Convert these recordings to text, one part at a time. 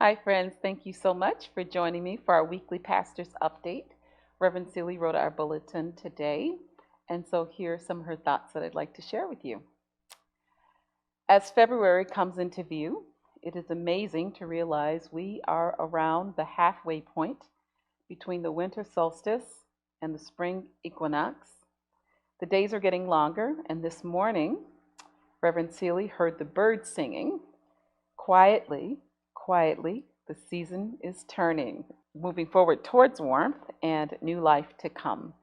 Hi, friends. Thank you so much for joining me for our weekly pastor's update. Reverend Celie wrote our bulletin today, and so here are some of her thoughts that I'd like to share with you. As February comes into view, it is amazing to realize we are around the halfway point between the winter solstice and the spring equinox. The days are getting longer, and this morning, Reverend Celie heard the birds singing. Quietly, the season is turning, moving forward towards warmth and new life to come.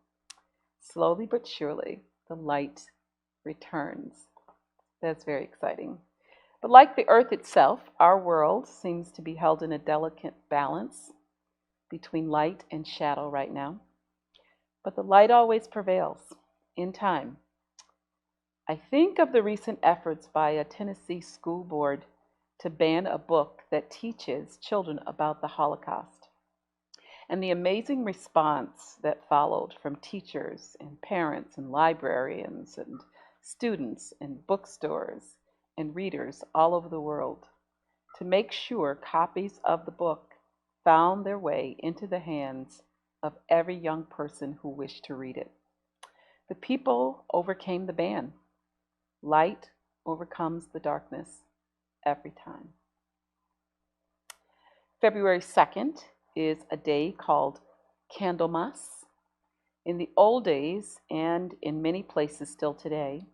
Slowly but surely, the light returns. That's very exciting. But like the earth itself, our world seems to be held in a delicate balance between light and shadow right now. But the light always prevails in time. I think of the recent efforts by a Tennessee school board to ban a book that teaches children about the Holocaust, and the amazing response that followed from teachers and parents and librarians and students and bookstores and readers all over the world to make sure copies of the book found their way into the hands of every young person who wished to read it. The people overcame the ban. Light overcomes the darkness every time. February 2nd is a day called Candlemas. In the old days, and in many places still today,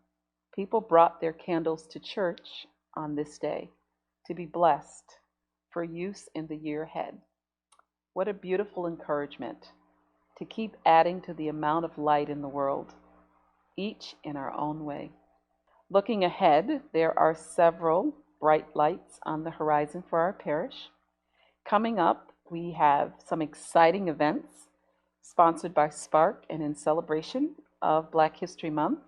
people brought their candles to church on this day to be blessed for use in the year ahead. What a beautiful encouragement to keep adding to the amount of light in the world, each in our own way. Looking ahead, there are several bright lights on the horizon for our parish. Coming up, we have some exciting events sponsored by SPARC and in celebration of Black History Month,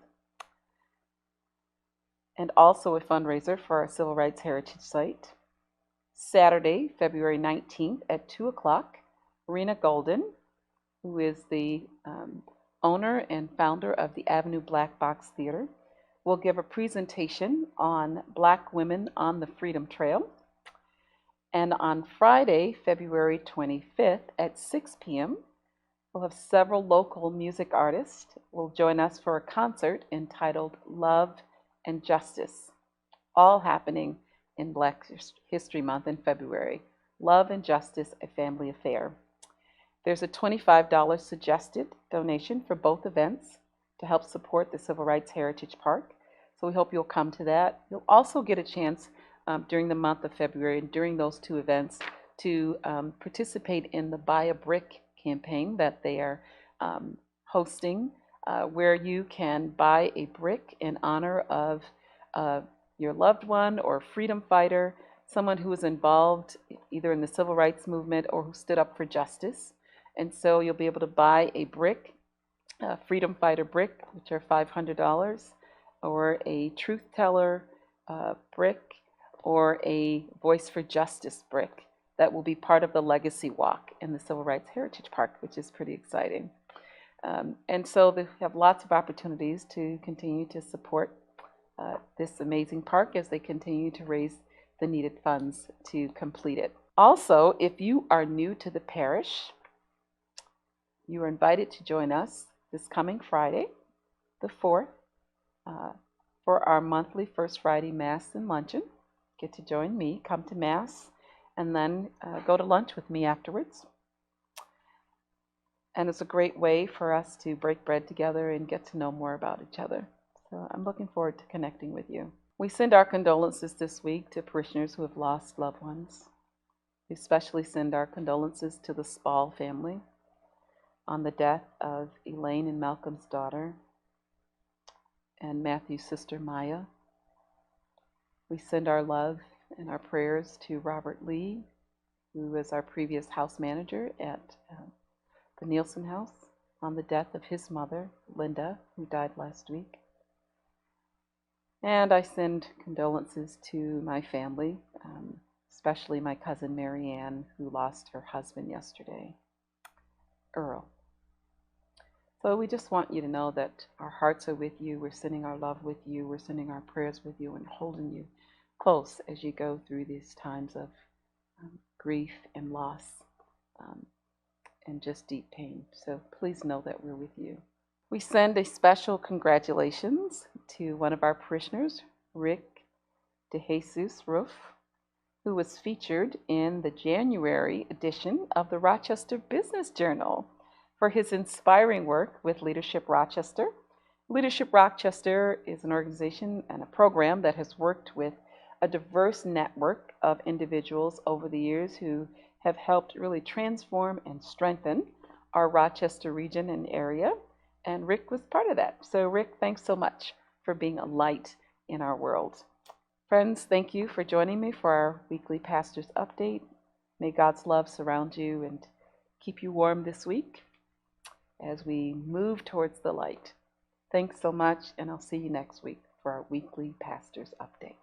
and also a fundraiser for our Civil Rights Heritage Site. Saturday, February 19th at 2 o'clock, Rena Golden, who is the owner and founder of the Avenue Black Box Theater, will give a presentation on Black women on the Freedom Trail. And on Friday, February 25th at 6 p.m., we'll have several local music artists will join us for a concert entitled Love and Justice, all happening in Black History Month in February. Love and Justice, a family affair. There's a $25 suggested donation for both events to help support the Civil Rights Heritage Park. So we hope you'll come to that. You'll also get a chance during the month of February and during those two events to participate in the Buy a Brick campaign that they are hosting, where you can buy a brick in honor of your loved one or freedom fighter, someone who was involved either in the civil rights movement or who stood up for justice. And so you'll be able to buy a brick, a freedom fighter brick, which are $500, or a truth teller brick, or a Voice for Justice brick that will be part of the Legacy Walk in the Civil Rights Heritage Park, which is pretty exciting. And so they have lots of opportunities to continue to support this amazing park as they continue to raise the needed funds to complete it. Also, if you are new to the parish, you are invited to join us this coming Friday, the 4th, for our monthly First Friday Mass and Luncheon. Get to join me, come to Mass, and then go to lunch with me afterwards. And it's a great way for us to break bread together and get to know more about each other. So I'm looking forward to connecting with you. We send our condolences this week to parishioners who have lost loved ones. We especially send our condolences to the Spall family on the death of Elaine and Malcolm's daughter and Matthew's sister Maya. We send our love and our prayers to Robert Lee, who was our previous house manager at the Nielsen House, on the death of his mother, Linda, who died last week. And I send condolences to my family, especially my cousin Marianne, who lost her husband yesterday, Earl. So we just want you to know that our hearts are with you. We're sending our love with you. We're sending our prayers with you and holding you close as you go through these times of grief and loss, and just deep pain. So please know that we're with you. We send a special congratulations to one of our parishioners, Rick DeJesus Roof, who was featured in the January edition of the Rochester Business Journal for his inspiring work with Leadership Rochester. Leadership Rochester is an organization and a program that has worked with a diverse network of individuals over the years who have helped really transform and strengthen our Rochester region and area. And Rick was part of that. So Rick, thanks so much for being a light in our world. Friends, thank you for joining me for our weekly Pastor's Update. May God's love surround you and keep you warm this week as we move towards the light. Thanks so much, and I'll see you next week for our weekly Pastor's Update.